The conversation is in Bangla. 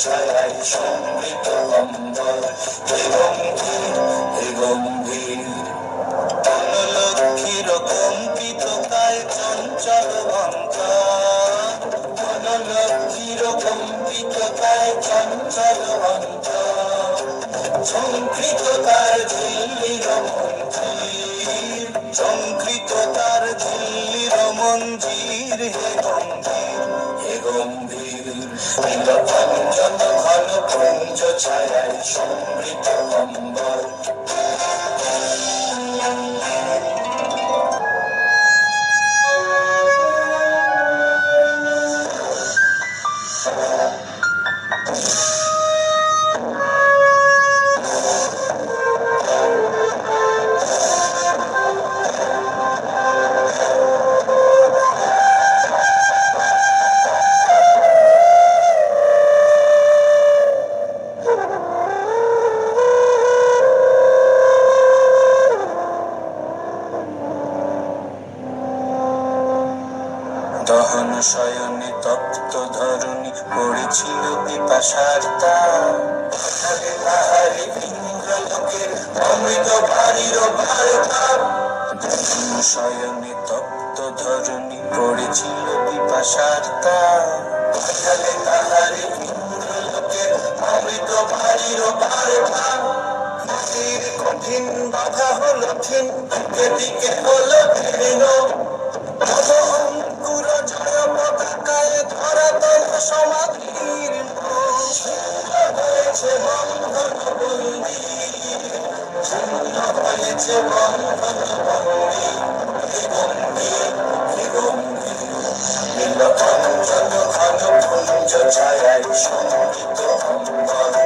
ছায়ায় সমৃত অম্বর, হে গম্ভীর, হে গম্ভীর। বনলক্ষ্মীর কম্পিত কায় চঞ্চল অন্তর, বনলক্ষ্মীর কম্পিত কায় চঞ্চল অন্তর। ঝঙ্কৃত তার ঝিল্লির মঞ্জির, ঝঙ্কৃত তার ঝিল্লির মঞ্জির, হে গম্ভীর, হে গম্ভীর। নীলকঞ্চন ঘন পুঞ্জ ছায়ায় সমৃত অম্বর। দহন শয়নে তপ্ত ধরণী পড়েছিল পিপাসার তার, তাহারে ইন্দ্রলোকের অমৃত বাড়ির বার্তা। দহন শয়নে তপ্ত ধরণী পড়েছিল পিপাসার তার, তাহারে ইন্দ্রলোকের অমৃত বাড়ির বার্তা। মাটির কঠিন বাধা হলো ক্ষীণ, দিকে দিকে হলো ঘৃণ, অঙ্কুর জয় পতাকায় ধরাতল সমাধীর হয়েছে বন্ধন বন্দী, শূন্য হয়েছে বন্ধন বন্দী। হে গম্ভীর, হে গম্ভীর। নীলকঞ্চন ঘন পুঞ্জ ছায়ায় সমৃত অম্বর।